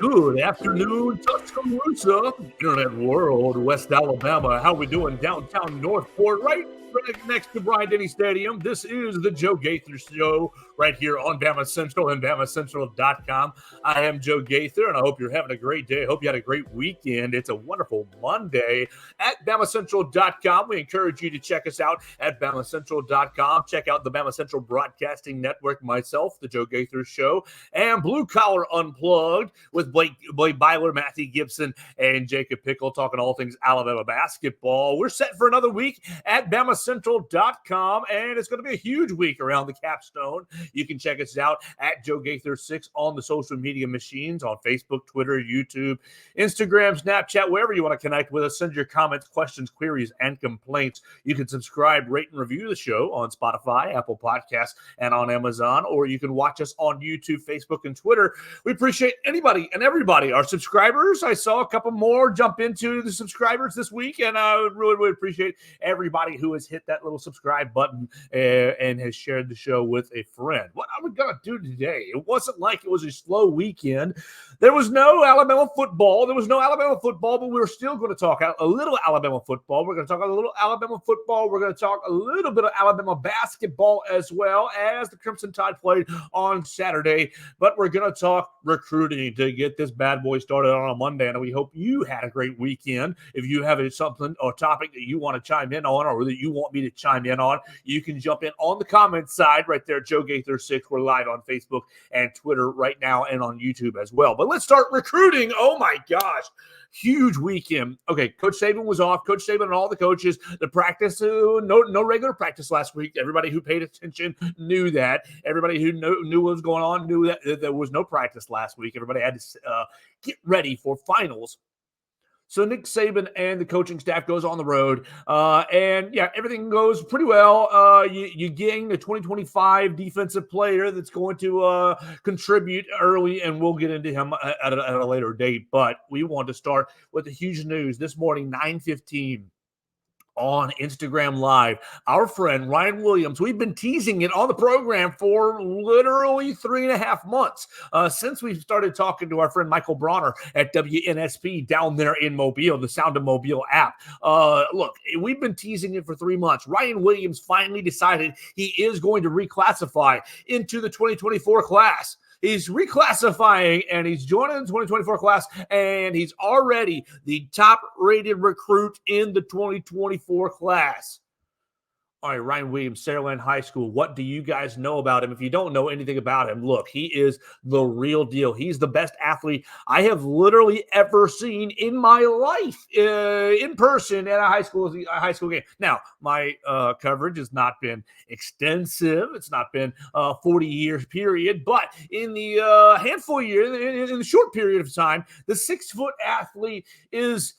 Good afternoon, Tuscaloosa, Internet World, West Alabama. How we doing downtown Northport, right next to Bryant-Denny Stadium? This is the Joe Gaither Show right here on BamaCentral and BamaCentral.com. I am Joe Gaither, and I hope you're having a great day. I hope you had a great weekend. It's a wonderful Monday at BamaCentral.com. We encourage you to check us out at BamaCentral.com. Check out the BamaCentral Broadcasting Network, myself, the Joe Gaither Show, and Blue Collar Unplugged with Blake Byler, Matthew Gibson, and Jacob Pickle talking all things Alabama basketball. We're set for another week at BamaCentral.com, and it's going to be a huge week around the capstone. You can check us out at Joe Gaither 6 on the social media machines on Facebook, Twitter, YouTube, Instagram, Snapchat, wherever you want to connect with us. Send your comments, questions, queries, and complaints. You can subscribe, rate, and review the show on Spotify, Apple Podcasts, and on Amazon, or you can watch us on YouTube, Facebook, and Twitter. We appreciate anybody and everybody. Our subscribers, I saw a couple more jump into the subscribers this week, and I would really appreciate everybody who has hit that little subscribe button and has shared the show with a friend. What are we going to do today? It wasn't like it was a slow weekend. There was no Alabama football. But we're still going to talk a little Alabama football. We're going to talk a little Alabama football. We're going to talk a little bit of Alabama basketball as well as the Crimson Tide played on Saturday. But we're going to talk recruiting to get this bad boy started on a Monday. And we hope you had a great weekend. If you have something or topic that you want to chime in on or that you want me to chime in on, you can jump in on the comments side right there, Joe Gaither 6. We're live on Facebook and Twitter right now and on YouTube as well. But let's start recruiting. Oh my gosh. Huge weekend. Okay, Coach Saban was off. Coach Saban and all the coaches, the practice, no regular practice last week. Everybody who paid attention knew that. Everybody who knew what was going on knew that there was no practice last week. Everybody had to get ready for finals. So Nick Saban and the coaching staff goes on the road, and yeah, everything goes pretty well. You gain the 2025 defensive player that's going to contribute early, and we'll get into him at a later date. But we want to start with the huge news this morning, 9:15. On Instagram Live, our friend Ryan Williams, we've been teasing it on the program for literally 3.5 months since we started talking to our friend Michael Bronner at WNSP down there in Mobile, the Sound of Mobile app. Look, we've been teasing it for 3 months. Ryan Williams finally decided he is going to reclassify into the 2024 class. He's reclassifying, and he's joining the 2024 class, and he's already the top-rated recruit in the 2024 class. All right, Ryan Williams, Saraland High School. What do you guys know about him? If you don't know anything about him, look, he is the real deal. He's the best athlete I have literally ever seen in my life in person at a high school game. Now, my coverage has not been extensive. It's not been a 40-year period, but in the handful of years, in the short period of time, the 6-foot athlete is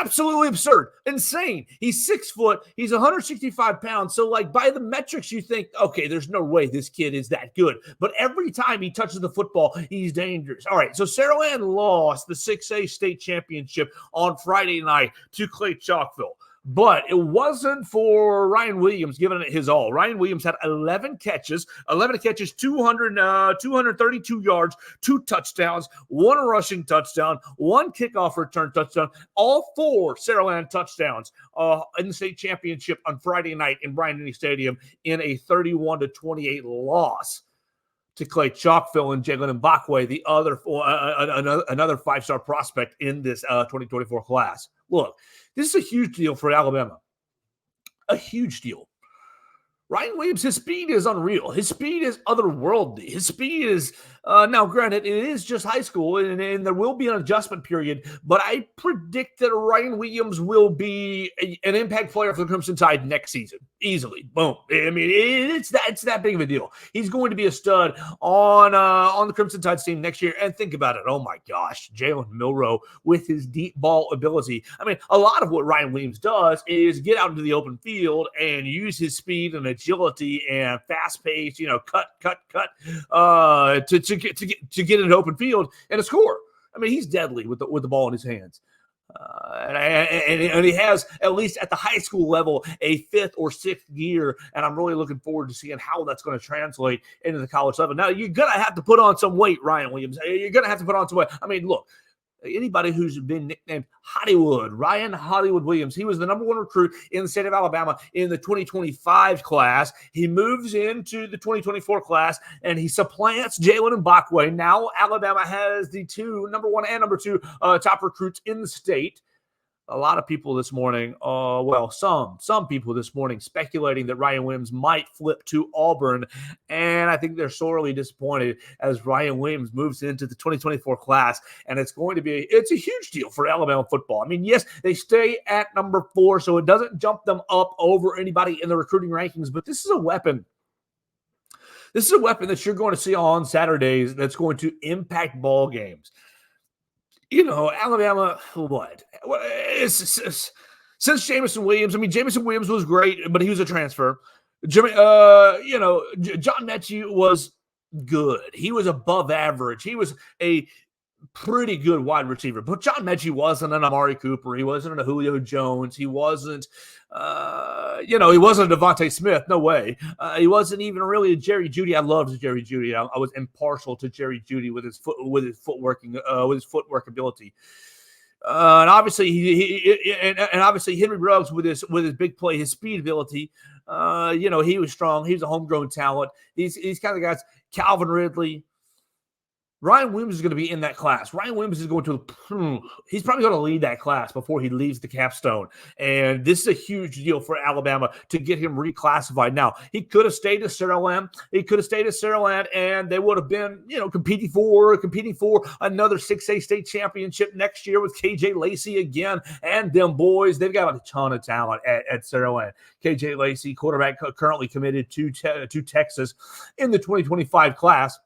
absolutely absurd, insane. He's 6 foot. He's 165 pounds. So, like, by the metrics, you think, okay, there's no way this kid is that good. But every time he touches the football, he's dangerous. All right, so Saraland lost the 6A state championship on Friday night to Clay Chalkville. But it wasn't for Ryan Williams giving it his all. Ryan Williams had 11 catches, 232 yards, 2 touchdowns, 1 rushing touchdown, 1 kickoff return touchdown, all 4 Saraland touchdowns in the state championship on Friday night in Bryant-Denny Stadium in a 31-28 loss to Clay Chalkville and Jalen Mbakwe, the other another 5-star prospect in this 2024 class. Look, this is a huge deal for Alabama. A huge deal. Ryan Williams, his speed is unreal. His speed is otherworldly. His speed is, now granted, it is just high school, and there will be an adjustment period, but I predict that Ryan Williams will be an impact player for the Crimson Tide next season. Easily. Boom. I mean, it's that big of a deal. He's going to be a stud on the Crimson Tide team next year. And think about it. Oh, my gosh. Jalen Milroe with his deep ball ability. I mean, a lot of what Ryan Williams does is get out into the open field and use his speed and agility and fast pace, cut, to get into open field and a score. I mean, he's deadly with the ball in his hands. And he has, at least at the high school level, a fifth or sixth year. And I'm really looking forward to seeing how that's going to translate into the college level. Now, you're going to have to put on some weight, Ryan Williams. You're going to have to put on some weight. I mean, look, anybody who's been nicknamed Hollywood, Ryan Hollywood Williams, he was the number one recruit in the state of Alabama in the 2025 class. He moves into the 2024 class, and he supplants Jalen Mbakwe. Now Alabama has the number one and number two top recruits in the state. A lot of people this morning, some people this morning speculating that Ryan Williams might flip to Auburn, and I think they're sorely disappointed as Ryan Williams moves into the 2024 class, and it's a huge deal for Alabama football. I mean, yes, they stay at number 4, so it doesn't jump them up over anybody in the recruiting rankings, but this is a weapon. This is a weapon that you're going to see on Saturdays that's going to impact ball games. Alabama, what? Since Jameson Williams, I mean, Jameson Williams was great, but he was a transfer. John Mechie was good. He was above average. He was a pretty good wide receiver. But John Mechie wasn't an Amari Cooper. He wasn't a Julio Jones. He wasn't, he wasn't a Devontae Smith. No way. He wasn't even really a Jerry Jeudy. I loved Jerry Jeudy. I was impartial to Jerry Jeudy with his footwork ability. And obviously Henry Ruggs with his big play, his speed ability. He was strong. He's a homegrown talent. These kind of guys, Calvin Ridley. Ryan Williams is going to be in that class. Ryan Williams is he's probably going to lead that class before he leaves the capstone. And this is a huge deal for Alabama to get him reclassified. Now, he could have stayed at Saraland. And they would have been, competing for another 6A state championship next year with KJ Lacey again. And them boys, they've got a ton of talent at Saraland. KJ Lacey, quarterback currently committed to Texas in the 2025 class.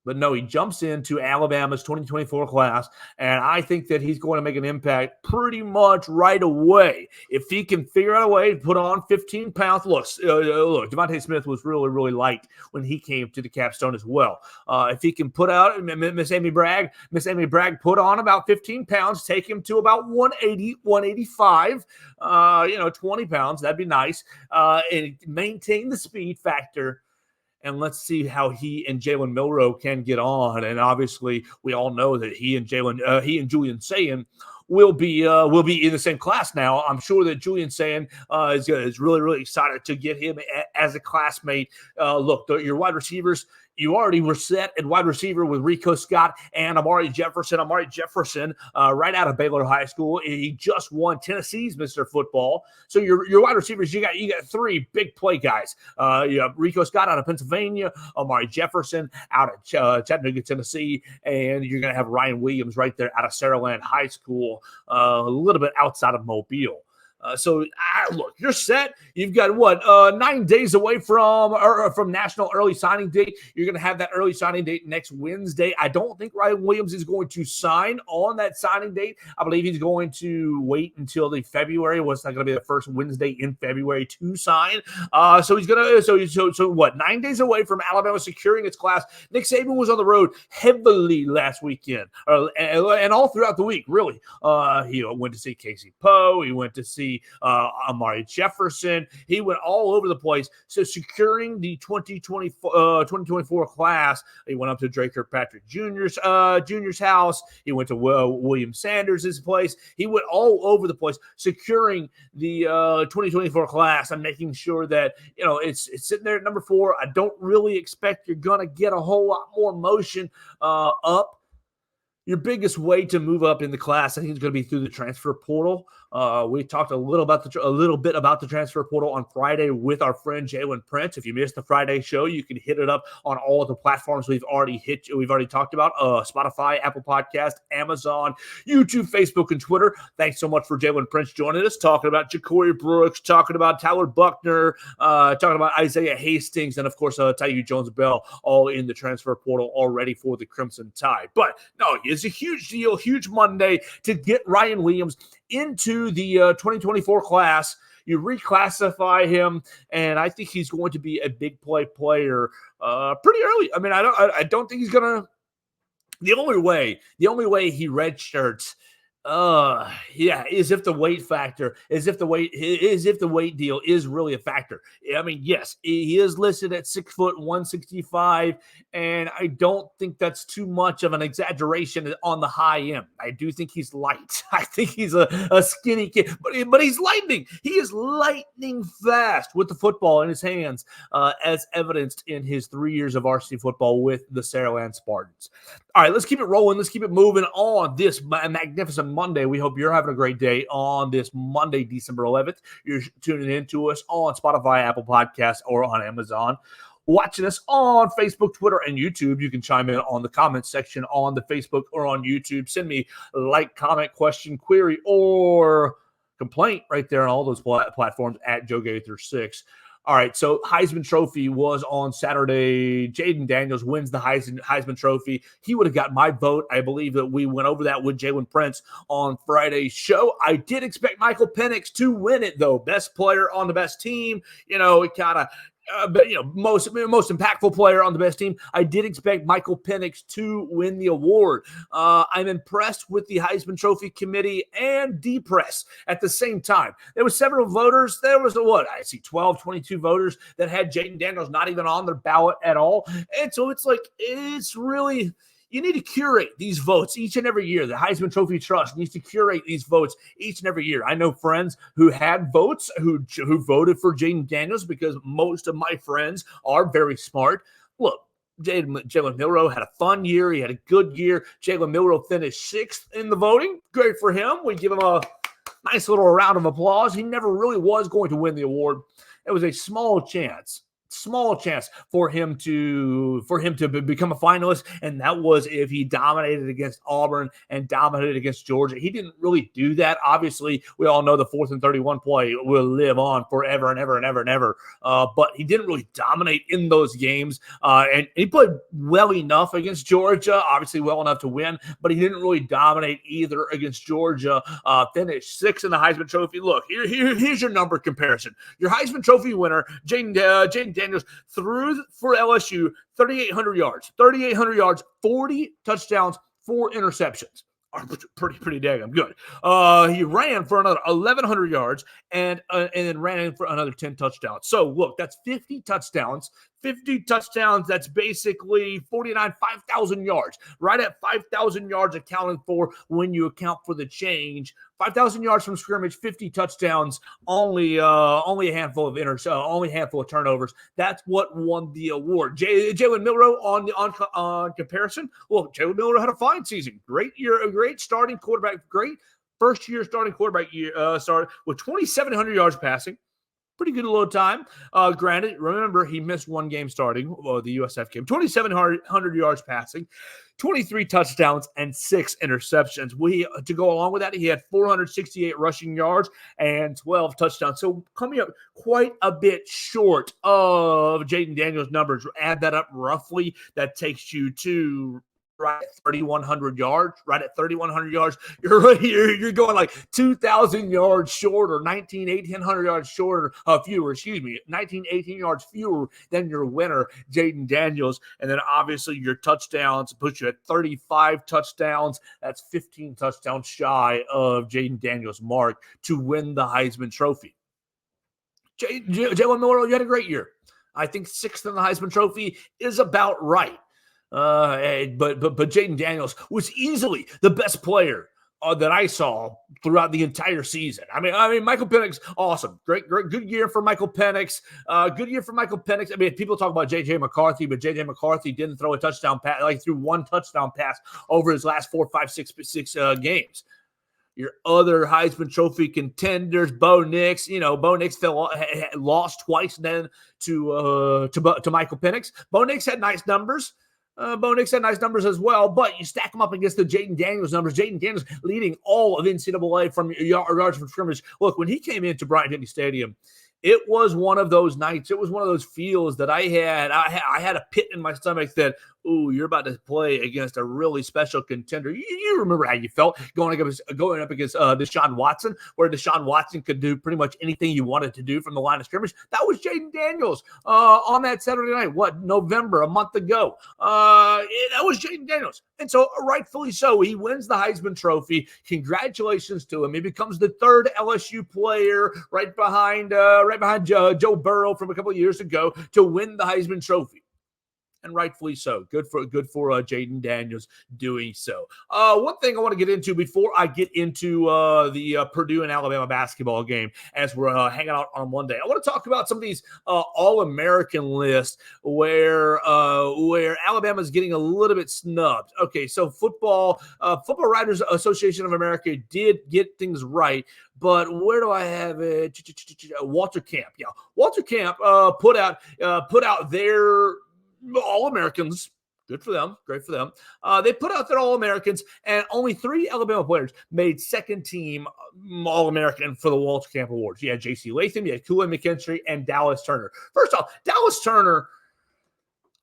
But no, he jumps into Alabama's 2024 class, and I think that he's going to make an impact pretty much right away. If he can figure out a way to put on 15 pounds. Look, Devontae Smith was really, really light when he came to the capstone as well. If he can put out Miss Amy Bragg put on about 15 pounds, take him to about 180, 185, 20 pounds. That'd be nice. And maintain the speed factor. And let's see how he and Jalen Milroe can get on. And obviously, we all know that he and Julian Sayin will be in the same class now. I'm sure that Julian Sayin is really, really excited to get him as a classmate. Look, your wide receivers, you already were set at wide receiver with Rico Scott and Amari Jefferson. Right out of Baylor High School, he just won Tennessee's Mr. Football. So your wide receivers, you got 3 big play guys. You have Rico Scott out of Pennsylvania, Amari Jefferson out of Chattanooga, Tennessee, and you're going to have Ryan Williams right there out of Saraland High School, a little bit outside of Mobile. Look, you're set. You've got 9 days away from National Early Signing Date. You're going to have that early signing date next Wednesday. I don't think Ryan Williams is going to sign on that signing date. I believe he's going to wait until the February. What's not going to be the first Wednesday in February to sign. So he's going to 9 days away from Alabama securing its class. Nick Saban was on the road heavily last weekend, and all throughout the week. Really, he went to see Casey Poe. He went to see Amari Jefferson. He went all over the place. So securing the 2024 class, he went up to Drake Kirkpatrick Jr.'s house. He went to William Sanders' place. He went all over the place securing the 2024 class and making sure that it's sitting there at number 4. I don't really expect you're going to get a whole lot more motion up. Your biggest way to move up in the class, I think, is going to be through the transfer portal. We talked a little bit about the transfer portal on Friday with our friend Jalen Prince. If you missed the Friday show, you can hit it up on all of the platforms we've already talked about: Spotify, Apple Podcast, Amazon, YouTube, Facebook, and Twitter. Thanks so much for Jalen Prince joining us, talking about Ja'Cory Brooks, talking about Tyler Buckner, talking about Isaiah Hastings, and of course Taiyu Jones-Bell, all in the transfer portal already for the Crimson Tide. But no, it's a huge deal, huge Monday to get Ryan Williams into the 2024 class. You reclassify him, and I think he's going to be a big player pretty early. I mean, I don't think he's gonna. The only way he redshirts Yeah, as if the weight deal is really a factor. I mean, yes, he is listed at 6 foot 165, and I don't think that's too much of an exaggeration on the high end. I do think he's light. I think he's a skinny kid, but he's lightning. He is lightning fast with the football in his hands, as evidenced in his 3 years of varsity football with the Saraland Spartans. All right, let's keep it rolling. Let's keep it moving on this magnificent Monday. We hope you're having a great day on this Monday, December 11th. You're tuning in to us on Spotify, Apple Podcasts, or on Amazon. Watching us on Facebook, Twitter, and YouTube. You can chime in on the comment section on the Facebook or on YouTube. Send me a like, comment, question, query, or complaint right there on all those platforms at Joe Gaither 6. All right, so Heisman Trophy was on Saturday. Jaden Daniels wins the Heisman Trophy. He would have got my vote. I believe that we went over that with Jalen Prince on Friday's show. I did expect Michael Penix to win it, though. Best player on the best team. It kind of most impactful player on the best team. I did expect Michael Penix to win the award. I'm impressed with the Heisman Trophy committee and depressed at the same time. There were several voters. There was 12, 22 voters that had Jaden Daniels not even on their ballot at all. And so it's really, you need to curate these votes each and every year. The Heisman Trophy Trust needs to curate these votes each and every year. I know friends who had votes who voted for Jaden Daniels because most of my friends are very smart. Look, Jalen Milroe had a fun year. He had a good year. Jalen Milroe finished 6th in the voting. Great for him. We give him a nice little round of applause. He never really was going to win the award. It was a small chance for him to become a finalist, and that was if he dominated against Auburn and dominated against Georgia. He didn't really do that. Obviously, we all know the 4th and 31 play will live on forever and ever and ever and ever. But he didn't really dominate in those games, and he played well enough against Georgia, obviously well enough to win, but he didn't really dominate either against Georgia. Finished 6th in the Heisman Trophy. Look, here's your number comparison. Your Heisman Trophy winner, Jaden Daniels, threw for LSU 3,800 yards, 40 touchdowns, 4 interceptions. Pretty daggum good. He ran for another 1,100 yards and then ran in for another 10 touchdowns. So look, that's 50 touchdowns. 50 touchdowns, that's basically 5,000 yards. Right at 5,000 yards accounted for when you account for the change. 5,000 yards from scrimmage, 50 touchdowns, only a handful of turnovers. That's what won the award. Jalen Milroe on comparison. Well, Jalen Milroe had a fine season. Great year, a great starting quarterback, great first-year starting quarterback year. Started with 2,700 yards passing. Pretty good little time. Granted, remember, he missed one game starting, the USF game. 2,700 yards passing, 23 touchdowns, and 6 interceptions. To go along with that, he had 468 rushing yards and 12 touchdowns. So coming up quite a bit short of Jaden Daniels' numbers. Add that up roughly, that takes you to right at 3,100 yards. You're going like 2,000 yards shorter, 1,800 yards fewer, 18 yards fewer than your winner, Jaden Daniels. And then obviously your touchdowns put you at 35 touchdowns. That's 15 touchdowns shy of Jaden Daniels' mark to win the Heisman Trophy. Jalen Milroe, you had a great year. I think 6th in the Heisman Trophy is about right. But Jaden Daniels was easily the best player that I saw throughout the entire season. I mean, Michael Penix, awesome, great, good year for Michael Penix. I mean, people talk about J.J. McCarthy, but J.J. McCarthy didn't throw a touchdown pass, threw one touchdown pass over his last 4, 5, 6 games. Your other Heisman Trophy contenders, Bo Nix. Bo Nix lost twice then to Michael Penix. Bo Nix had nice numbers. Bo Nix had nice numbers as well, but you stack them up against the Jaden Daniels numbers. Jaden Daniels leading all of NCAA from yards from scrimmage. Look, when he came into Bryant-Denny Stadium, it was one of those nights. It was one of those feels that I had a pit in my stomach that, ooh, you're about to play against a really special contender. You remember how you felt going up against Deshaun Watson, where Deshaun Watson could do pretty much anything you wanted to do from the line of scrimmage. That was Jaden Daniels on that Saturday night. November, a month ago. That was Jaden Daniels. And so rightfully so, he wins the Heisman Trophy. Congratulations to him. He becomes the third LSU player right behind Joe Burrow from a couple of years ago to win the Heisman Trophy. And rightfully so. Good for Jaden Daniels doing so. One thing I want to get into before I get into the Purdue and Alabama basketball game, as we're hanging out on Monday, I want to talk about some of these All-American lists where Alabama's getting a little bit snubbed. Okay, so Football Writers Association of America did get things right. But where do I have it? Walter Camp. Yeah, Walter Camp put out their All-Americans. Good for them. Great for them. They put out their All-Americans, and only 3 Alabama players made second-team All-American for the Walter Camp Awards. You had J.C. Latham, you had Kool-Aid McKinstry, and Dallas Turner. First off, Dallas Turner,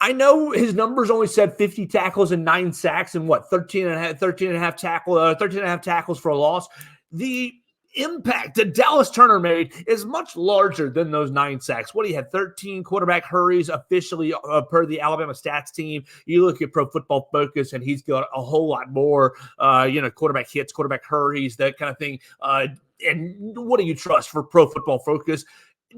I know his numbers only said 50 tackles and 9 sacks and 13 and a half tackles for a loss. The impact that Dallas Turner made is much larger than those 9 sacks. What he had 13 quarterback hurries officially per the Alabama stats team. You look at Pro Football Focus, and he's got a whole lot more, quarterback hits, quarterback hurries, that kind of thing. And what do you trust for Pro Football Focus?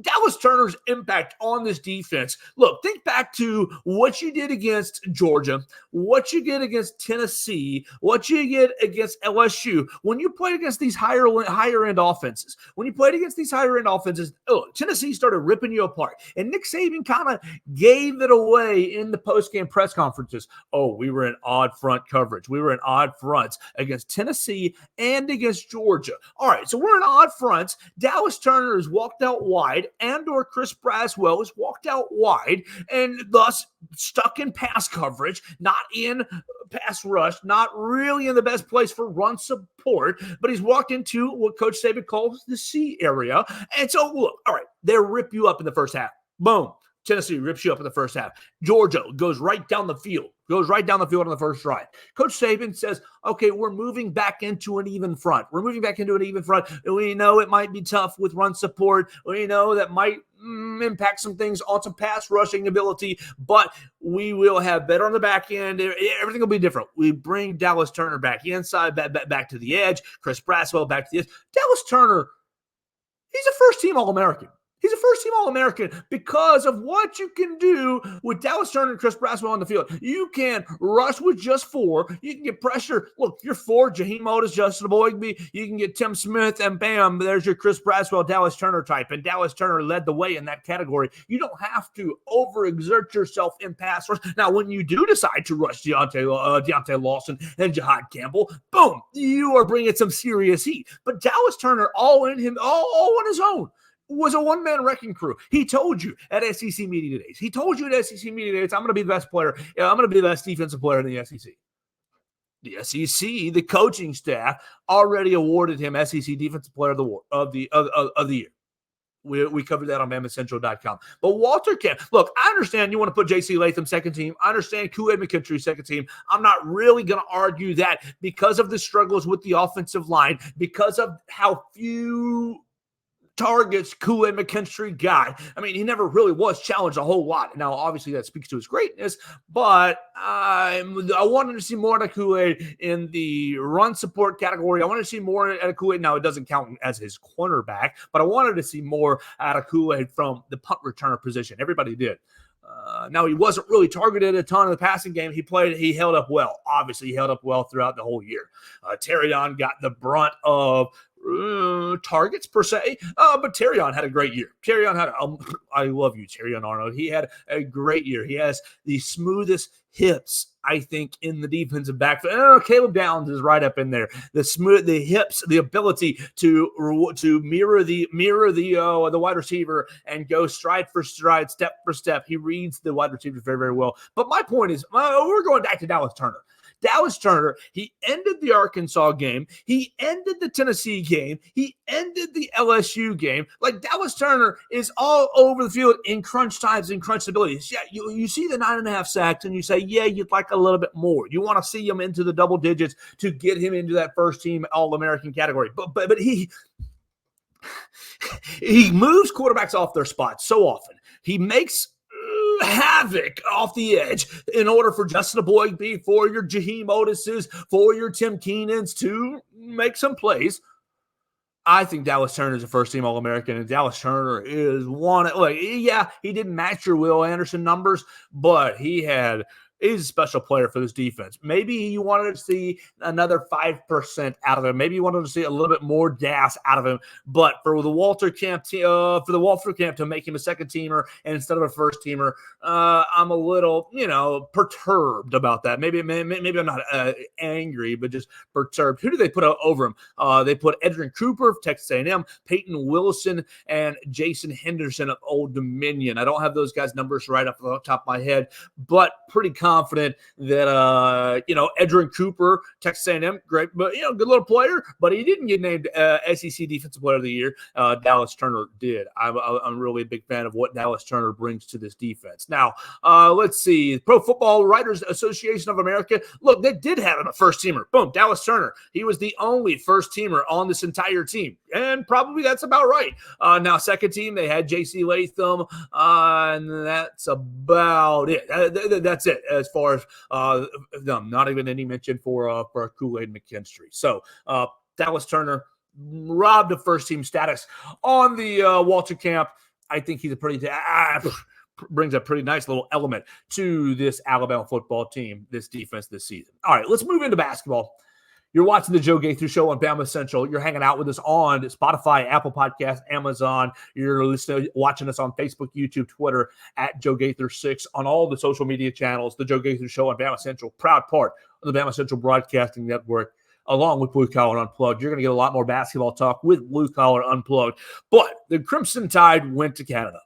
Dallas Turner's impact on this defense. Look, think back to what you did against Georgia, what you did against Tennessee, what you did against LSU. When you played against these higher end offenses, Tennessee started ripping you apart. And Nick Saban kind of gave it away in the post-game press conferences. Oh, we were in odd front coverage. We were in odd fronts against Tennessee and against Georgia. All right, so we're in odd fronts. Dallas Turner has walked out wide, and or Chris Braswell has walked out wide and thus stuck in pass coverage, not in pass rush, not really in the best place for run support, but he's walked into what Coach Saban calls the C area. And so, look, all right, they rip you up in the first half. Boom. Tennessee rips you up in the first half. Georgia goes right down the field on the first drive. Coach Saban says, okay, we're moving back into an even front. And we know it might be tough with run support. We know that might impact some things on some pass rushing ability, but we will have better on the back end. Everything will be different. We bring Dallas Turner back inside, back to the edge. Chris Braswell back to the edge. Dallas Turner, he's a first-team All-American. He's a first-team All-American because of what you can do with Dallas Turner and Chris Braswell on the field. You can rush with just 4. You can get pressure. Look, you're 4, Jaheim Otis, Justin Boygby. You can get Tim Smith, and bam, there's your Chris Braswell, Dallas Turner type. And Dallas Turner led the way in that category. You don't have to overexert yourself in pass rush. Now, when you do decide to rush Deontay Lawson and Jahad Campbell, boom, you are bringing some serious heat. But Dallas Turner, all on his own, was a one-man wrecking crew. He told you at SEC Media Days. I'm going to be the best player. I'm going to be the best defensive player in the SEC. The SEC, the coaching staff, already awarded him SEC Defensive Player of the Year. We covered that on BamaCentral.com. But Walter Camp, look, I understand you want to put J.C. Latham second team. I understand Kool-Aid McKinstry second team. I'm not really going to argue that because of the struggles with the offensive line, because of how few targets Kool-Aid McKinstry got. I mean, he never really was challenged a whole lot. Now, obviously, that speaks to his greatness, but I wanted to see more out of Kool-Aid in the run support category. I wanted to see more out of Kool-Aid. Now, it doesn't count as his cornerback, but I wanted to see more out of Kool-Aid from the punt returner position. Everybody did. Now, he wasn't really targeted a ton in the passing game. He held up well. Obviously, he held up well throughout the whole year. Terrion got the brunt of targets per se, but Terrion had a great year. I love you, Terrion Arnold. He had a great year. He has the smoothest hips, I think, in the defensive backfield. Caleb Downs is right up in there. The hips, the ability to mirror the wide receiver and go stride for stride, step for step. He reads the wide receivers very, very well. But my point is, we're going back to Dallas Turner. Dallas Turner, he ended the Arkansas game. He ended the Tennessee game. He ended the LSU game. Like, Dallas Turner is all over the field in crunch times and crunch abilities. Yeah, you see the 9.5 sacks and you say, yeah, you'd like a little bit more. You want to see him into the double digits to get him into that first team All-American category. But he moves quarterbacks off their spots so often. He makes havoc off the edge in order for Justin Eboigbe, for your Jaheim Otises, for your Tim Keenans to make some plays. I think Dallas Turner is a first-team All-American, and Dallas Turner is one. Like, yeah, he didn't match your Will Anderson numbers, but he's a special player for this defense. Maybe you wanted to see another 5% out of him. Maybe you wanted to see a little bit more gas out of him. But for the Walter Camp to make him a second teamer and instead of a first teamer, I'm a little, perturbed about that. Maybe I'm not angry, but just perturbed. Who do they put over him? They put Edrin Cooper of Texas A&M, Peyton Wilson, and Jason Henderson of Old Dominion. I don't have those guys' numbers right off the top of my head, but pretty confident that Edrin Cooper, Texas A&M, great, but good little player, but he didn't get named SEC Defensive Player of the Year. Dallas Turner did. I'm really a big fan of what Dallas Turner brings to this defense. Now, let's see. Pro Football Writers Association of America. Look, they did have him a first teamer. Boom, Dallas Turner. He was the only first teamer on this entire team, and probably that's about right. Now, second team, they had J.C. Latham, and that's about it. That's it as far as not even any mention for Kool-Aid McKinstry. So Dallas Turner robbed of first team status on the Walter Camp. I think he's brings a pretty nice little element to this Alabama football team, this defense this season. All right, let's move into basketball. You're watching the Joe Gaither Show on BamaCentral. You're hanging out with us on Spotify, Apple Podcasts, Amazon. You're watching us on Facebook, YouTube, Twitter, at Joe Gaither 6, on all the social media channels. The Joe Gaither Show on BamaCentral, proud part of the BamaCentral Broadcasting Network, along with Blue Collar Unplugged. You're going to get a lot more basketball talk with Blue Collar Unplugged. But the Crimson Tide went to Canada.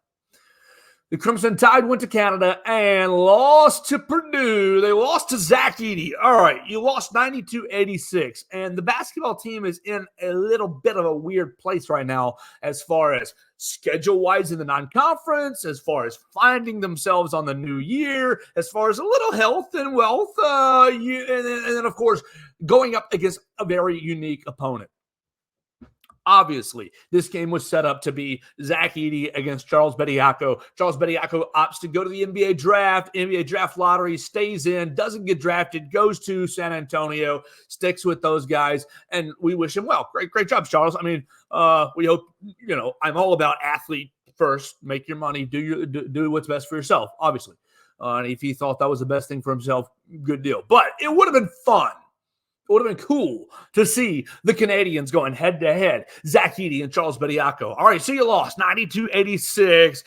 The Crimson Tide went to Canada and lost to Purdue. They lost to Zach Edey. All right, you lost 92-86. And the basketball team is in a little bit of a weird place right now as far as schedule-wise in the non-conference, as far as finding themselves on the new year, as far as a little health and wealth, and then, of course, going up against a very unique opponent. Obviously, this game was set up to be Zach Edey against Charles Bediako. Charles Bediako opts to go to the NBA draft lottery, stays in, doesn't get drafted, goes to San Antonio, sticks with those guys, and we wish him well. Great job, Charles. I mean, we hope, I'm all about athlete first. Make your money, do what's best for yourself, obviously. And if he thought that was the best thing for himself, good deal. But it would have been fun. It would have been cool to see the Canadians going head-to-head, Zach Edey and Charles Bediako. All right, so you lost 92-86.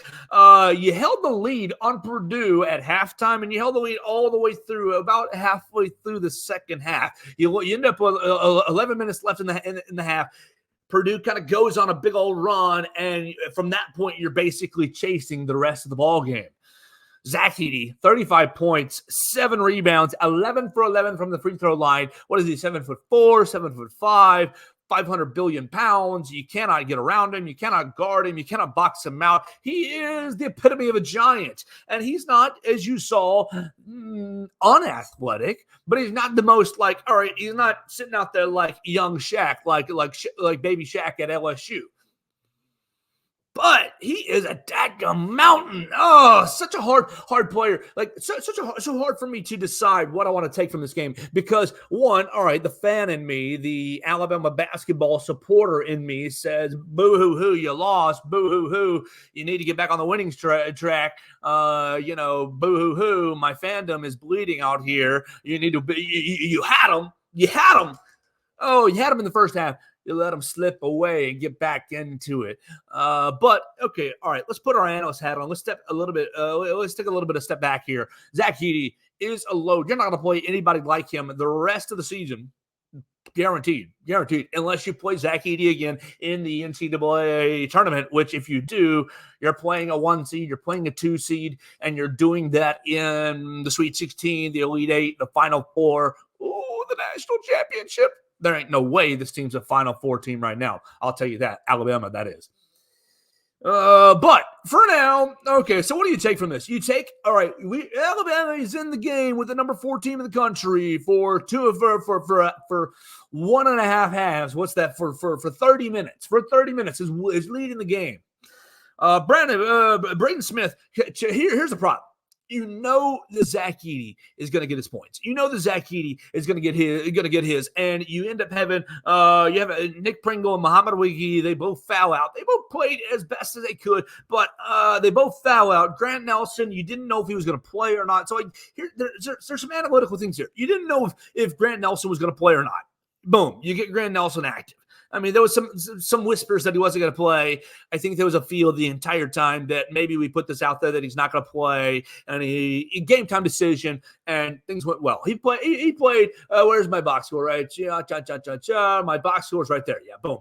You held the lead on Purdue at halftime, and you held the lead all the way through, about halfway through the second half. You end up with 11 minutes left in the half. Purdue kind of goes on a big old run, and from that point, you're basically chasing the rest of the ball game. Zach Edey, 35 points, 7 rebounds, 11 for 11 from the free throw line. What is he, 7'4", 7'5", 500 billion pounds. You cannot get around him. You cannot guard him. You cannot box him out. He is the epitome of a giant. And he's not, as you saw, unathletic, but he's not the most he's not sitting out there like young Shaq, like baby Shaq at LSU. But he is a dadgum mountain. Oh, such a hard player. Like so hard for me to decide what I want to take from this game because one, all right, the fan in me, the Alabama basketball supporter in me says, "Boo-hoo-hoo, you lost. Boo-hoo-hoo, you need to get back on the winning track. Boo-hoo-hoo, my fandom is bleeding out here. You need to be. You had him. You had him. Oh, you had him in the first half." You let them slip away and get back into it. But okay, all right. Let's put our analyst hat on. Let's take a little bit of step back here. Zach Edey is a load. You're not going to play anybody like him the rest of the season. Guaranteed. Unless you play Zach Edey again in the NCAA tournament, which if you do, you're playing a 1 seed, you're playing a 2 seed, and you're doing that in the Sweet 16, the Elite 8, the Final 4. the national championship. There ain't no way this team's a Final Four team right now. I'll tell you that. Alabama, that is. But for now, okay, so what do you take from this? You take, all right, Alabama is in the game with the number 4 team in the country for 1.5 halves. What's that for 30 minutes? For 30 minutes is leading the game. Braden Smith, here's the problem. You know that Zach Edey is going to get his points. You know that Zach Edey is going to get his, and you end up having you have Nick Pringle and Muhammad Wiggy. They both foul out. They both played as best as they could, but they both foul out. Grant Nelson, you didn't know if he was going to play or not. So there's some analytical things here. You didn't know if Grant Nelson was going to play or not. Boom, you get Grant Nelson active. I mean, there was some whispers that he wasn't going to play. I think there was a feel the entire time that maybe we put this out there that he's not going to play, and he game time decision, and things went well. He played. Where's my box score? Right, my box score is right there. Yeah, boom.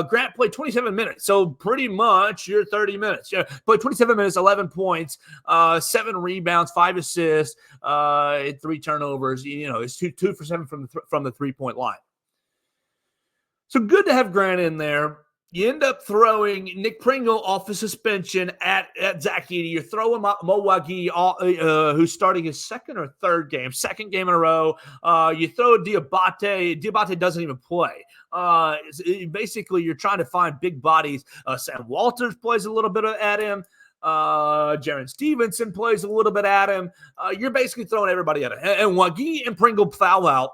Grant played 27 minutes, so pretty much your 30 minutes. Yeah, played 27 minutes, 11 points, 7 rebounds, 5 assists, 3 turnovers. You know, it's 2 for 7 from the 3-point line. So good to have Grant in there. You end up throwing Nick Pringle off the suspension at Zach Edey. You're throwing Mo Wagi, who's starting his second game in a row. You throw Diabate. Diabate doesn't even play. Basically, you're trying to find big bodies. Sam Walters plays a little bit at him. Jaron Stevenson plays a little bit at him. You're basically throwing everybody at him. And Wagi and Pringle foul out.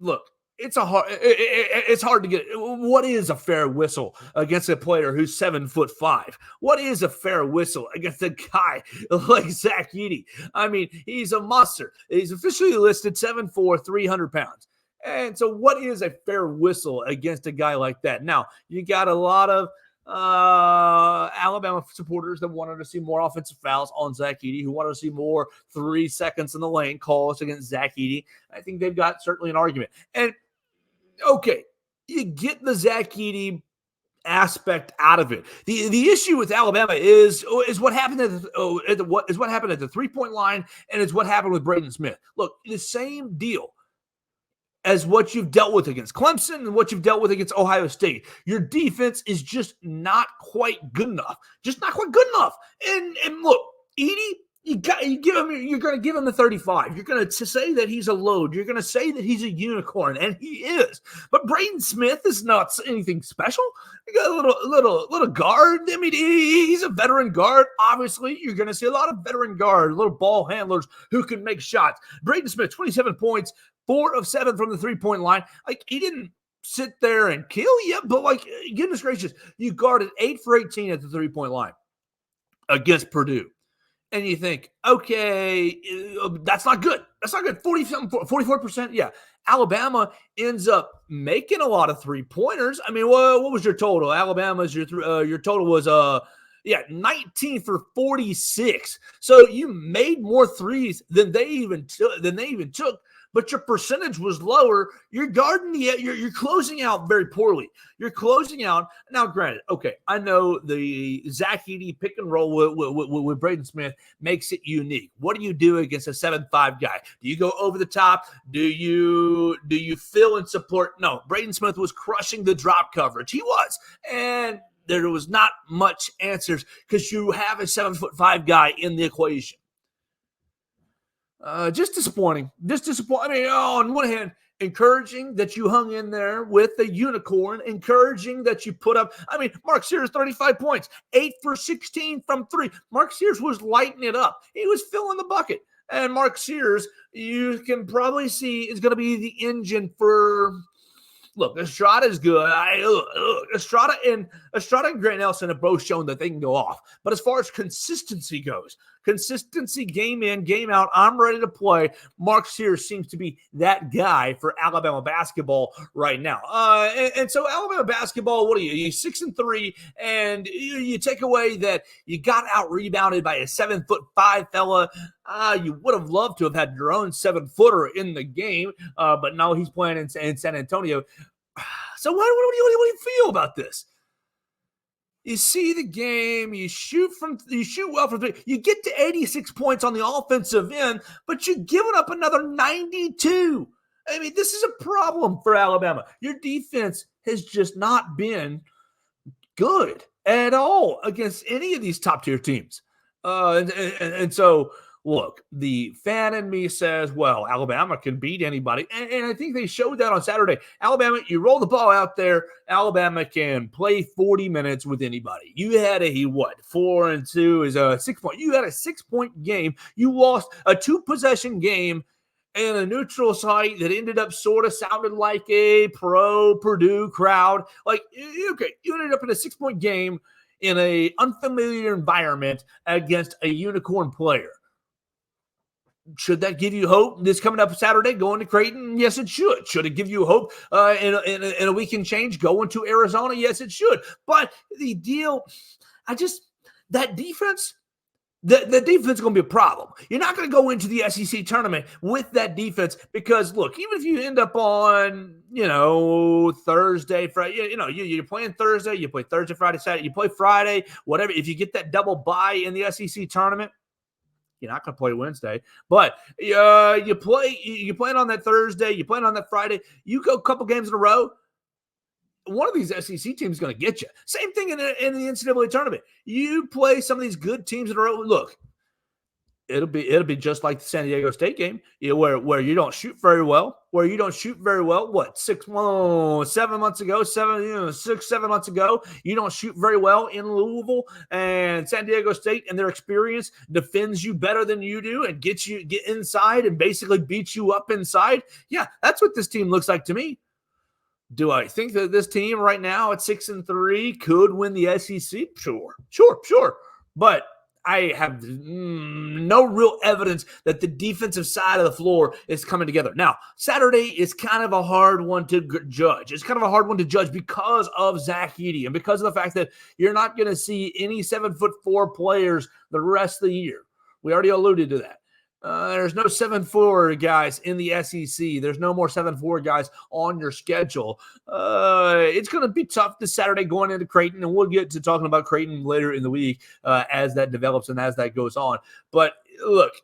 Look. It's hard to get. What is a fair whistle against a player who's 7'5"? What is a fair whistle against a guy like Zach Edey? I mean, he's a monster. He's officially listed 7'4", 300 pounds. And so what is a fair whistle against a guy like that? Now, you got a lot of Alabama supporters that wanted to see more offensive fouls on Zach Edey, who wanted to see more 3 seconds in the lane calls against Zach Edey. I think they've got certainly an argument. And okay, you get the Zach Edey aspect out of it. The issue with Alabama is what happened at the 3-point line, and it's what happened with Braden Smith. Look, the same deal as what you've dealt with against Clemson and what you've dealt with against Ohio State. Your defense is just not quite good enough. Just not quite good enough. And look, Edey, you're going to give him the 35. You're going to say that he's a load. You're going to say that he's a unicorn, and he is. But Braden Smith is not anything special. You got a little guard. I mean, he's a veteran guard. Obviously, you're going to see a lot of veteran guard, little ball handlers who can make shots. Braden Smith, 27 points, 4 of 7 from the 3-point line. Like, he didn't sit there and kill you, but like, goodness gracious, you guarded 8 for 18 at the 3-point line against Purdue. And you think, okay, that's not good. That's not good. 44%. Yeah. Alabama ends up making a lot of 3-pointers. I mean, what was your total? Alabama's your total was 19 for 46. So you made more threes than they even took. But your percentage was lower. You're you're closing out very poorly. You're closing out. Now, granted, okay, I know the Zach Edey pick and roll with Braden Smith makes it unique. What do you do against a 7'5" guy? Do you go over the top? Do you fill and support? No, Braden Smith was crushing the drop coverage. He was. And there was not much answers because you have a 7'5" guy in the equation. Just disappointing. I mean, on one hand, encouraging that you hung in there with the unicorn, encouraging that you put up. I mean, Mark Sears, 35 points, 8 for 16 from 3. Mark Sears was lighting it up. He was filling the bucket. And Mark Sears, you can probably see, is going to be the engine for. Look, Estrada is good. Estrada and Grant Nelson have both shown that they can go off. But as far as consistency goes, game in, game out, I'm ready to play. Mark Sears seems to be that guy for Alabama basketball right now. And so Alabama basketball, what are you? You're 6-3, and you take away that you got out-rebounded by a 7'5" fella. You would have loved to have had your own 7-footer in the game, but no, he's playing in San Antonio. So what do you feel about this? You see the game, you shoot well from 3. You get to 86 points on the offensive end, but you're giving up another 92. I mean, this is a problem for Alabama. Your defense has just not been good at all against any of these top tier teams. And so, look, the fan in me says, well, Alabama can beat anybody. And I think they showed that on Saturday. Alabama, you roll the ball out there, Alabama can play 40 minutes with anybody. You had a, 4-2 is a 6 point. You had a 6-point game. You lost a 2-possession game and a neutral site that ended up sort of sounded like a pro Purdue crowd. Like, okay, you ended up in a 6-point game in a unfamiliar environment against a unicorn player. Should that give you hope this coming up Saturday going to Creighton? Yes, it should. Should it give you hope in a weekend change going to Arizona? Yes, it should. But the deal, that defense, the defense is going to be a problem. You're not going to go into the SEC tournament with that defense because, look, even if you end up on, Thursday, Friday, you're playing Thursday, you play Thursday, Friday, Saturday, you play Friday, whatever. If you get that double bye in the SEC tournament, you're not going to play Wednesday, but you play on that Thursday, you play on that Friday, you go a couple games in a row, one of these SEC teams is going to get you. Same thing in the NCAA tournament. You play some of these good teams in a row. Look, it'll be just like the San Diego State game, where you don't shoot very well. What 7 months ago, 7 months ago, you don't shoot very well in Louisville, and San Diego State and their experience defends you better than you do and get inside and basically beats you up inside. Yeah, that's what this team looks like to me. Do I think that this team right now at 6-3 could win the SEC? Sure. But I have no real evidence that the defensive side of the floor is coming together. Now, Saturday is kind of a hard one to judge. It's kind of a hard one to judge because of Zach Edey and because of the fact that you're not going to see any 7'4" players the rest of the year. We already alluded to that. There's no 7'4" guys in the SEC. There's no more 7'4" guys on your schedule. It's going to be tough this Saturday going into Creighton, and we'll get to talking about Creighton later in the week as that develops and as that goes on. But look,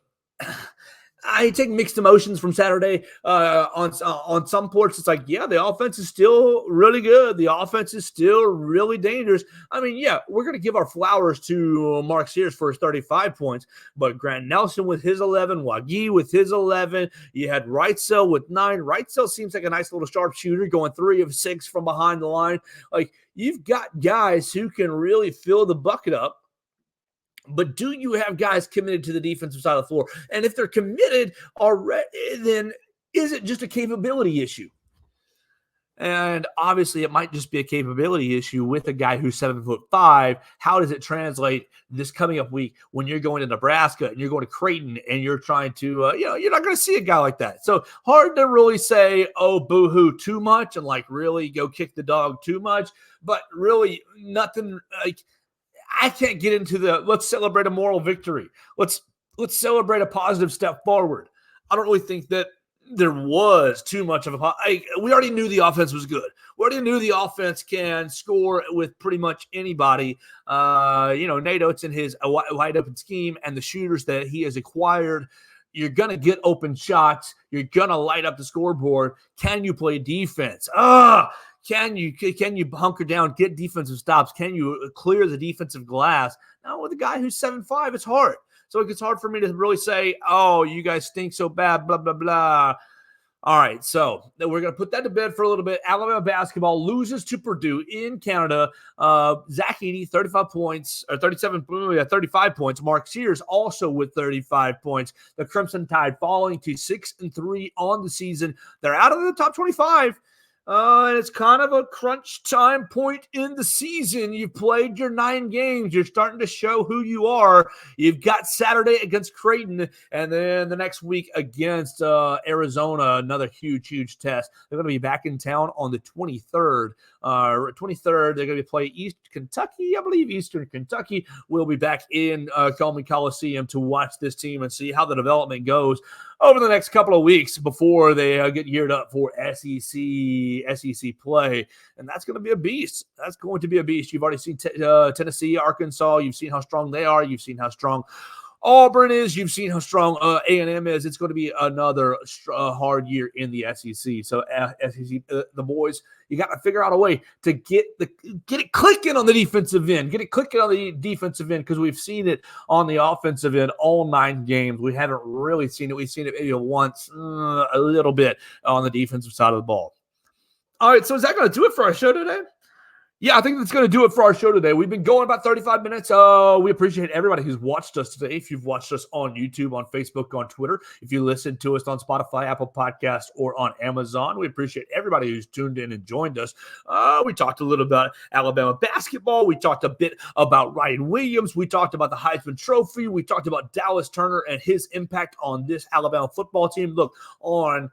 I take mixed emotions from Saturday. On some ports, it's like, yeah, the offense is still really good. The offense is still really dangerous. I mean, yeah, we're going to give our flowers to Mark Sears for his 35 points, but Grant Nelson with his 11, Wagi with his 11. You had Wrightsell with 9. Wrightsell seems like a nice little sharpshooter going 3 of 6 from behind the line. Like, you've got guys who can really fill the bucket up. But do you have guys committed to the defensive side of the floor? And if they're committed already, then is it just a capability issue? And obviously, it might just be a capability issue with a guy who's 7'5". How does it translate this coming up week when you're going to Nebraska and you're going to Creighton and you're trying to, you're not going to see a guy like that. So hard to really say, oh, boo-hoo, too much, and like really go kick the dog too much. But really, nothing like. I can't get into let's celebrate a moral victory. Let's celebrate a positive step forward. I don't really think that there was too much of we already knew the offense was good. We already knew the offense can score with pretty much anybody. Nate Oates and his wide open scheme and the shooters that he has acquired. You're going to get open shots. You're going to light up the scoreboard. Can you play defense? Can you hunker down, get defensive stops? Can you clear the defensive glass? Now, with a guy who's 7'5", it's hard. So it's hard for me to really say, oh, you guys stink so bad, blah, blah, blah. All right, so we're going to put that to bed for a little bit. Alabama basketball loses to Purdue in Canada. Zach Edey, 35 points. Mark Sears also with 35 points. The Crimson Tide falling to 6-3 on the season. They're out of the top 25. And it's kind of a crunch time point in the season. You've played your 9 games. You're starting to show who you are. You've got Saturday against Creighton, and then the next week against Arizona, another huge test. They're going to be back in town on the 23rd. They're going to play East Kentucky. I believe Eastern Kentucky will be back in Coleman Coliseum to watch this team and see how the development goes over the next couple of weeks before they get geared up for SEC play. And that's going to be a beast. You've already seen Tennessee, Arkansas. You've seen how strong they are. You've seen how strong Auburn is. You've seen how strong A&M is. It's going to be another hard year in the SEC. So SEC, the boys, you got to figure out a way to get it clicking on the defensive end. Get it clicking on the defensive end, because we've seen it on the offensive end all 9 games. We haven't really seen it. We've seen it maybe once, a little bit on the defensive side of the ball. All right, so is that going to do it for our show today? Yeah, I think that's going to do it for our show today. We've been going about 35 minutes. We appreciate everybody who's watched us today. If you've watched us on YouTube, on Facebook, on Twitter, if you listen to us on Spotify, Apple Podcasts, or on Amazon, we appreciate everybody who's tuned in and joined us. We talked a little about Alabama basketball. We talked a bit about Ryan Williams. We talked about the Heisman Trophy. We talked about Dallas Turner and his impact on this Alabama football team. Look, on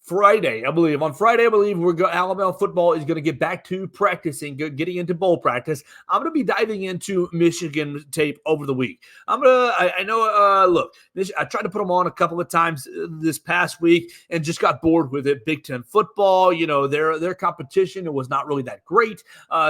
Friday, I believe, Alabama football is going to get back to practicing, getting into bowl practice. I'm going to be diving into Michigan tape over the week. I tried to put them on a couple of times this past week and just got bored with it. Big Ten football, their competition, it was not really that great.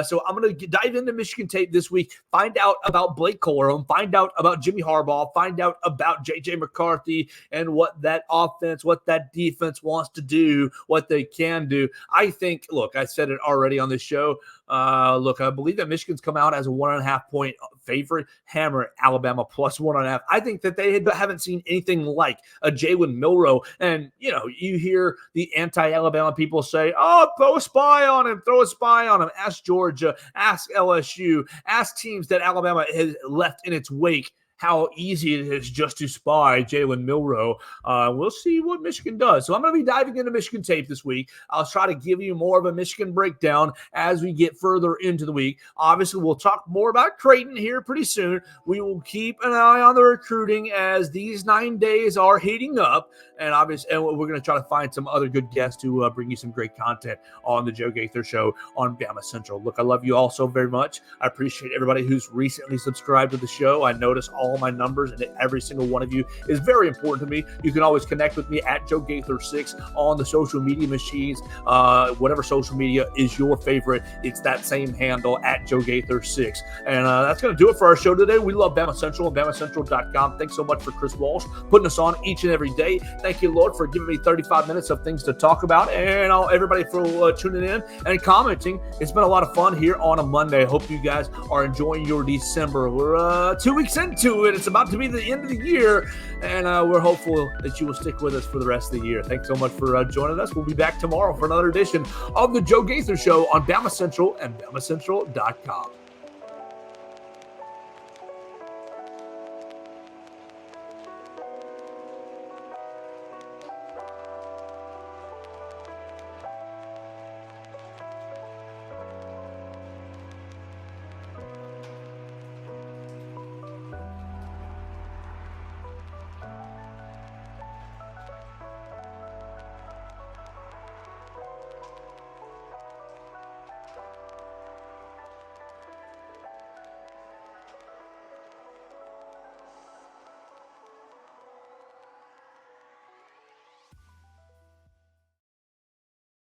So I'm going to dive into Michigan tape this week, find out about Blake Corum, find out about Jimmy Harbaugh, find out about J.J. McCarthy and what that offense, what that defense wants to do, what they can do. I think, look, I said it already on this show. I believe that Michigan's come out as a 1.5 point favorite. Hammer Alabama plus 1.5. I think that they haven't seen anything like a Jalen Milroe. And, you hear the anti-Alabama people say, oh, throw a spy on him. Ask Georgia, ask LSU, ask teams that Alabama has left in its wake how easy it is just to spy Jalen Milroe. We'll see what Michigan does. So I'm going to be diving into Michigan tape this week. I'll try to give you more of a Michigan breakdown as we get further into the week. Obviously, we'll talk more about Creighton here pretty soon. We will keep an eye on the recruiting as these 9 days are heating up. And we're going to try to find some other good guests to bring you some great content on the Joe Gaither Show on BamaCentral. Look, I love you all so very much. I appreciate everybody who's recently subscribed to the show. I notice all my numbers, and every single one of you is very important to me. You can always connect with me at Joe Gaither 6 on the social media machines. Whatever social media is your favorite, it's that same handle at Joe Gaither 6. And that's going to do it for our show today. We love BamaCentral and BamaCentral.com. Thanks so much for Chris Walsh putting us on each and every day. Thank you, Lord, for giving me 35 minutes of things to talk about, and everybody for tuning in and commenting. It's been a lot of fun here on a Monday. I hope you guys are enjoying your December. We're 2 weeks into it. It's about to be the end of the year, and we're hopeful that you will stick with us for the rest of the year. Thanks so much for joining us. We'll be back tomorrow for another edition of the Joe Gaither Show on BamaCentral and BamaCentral.com.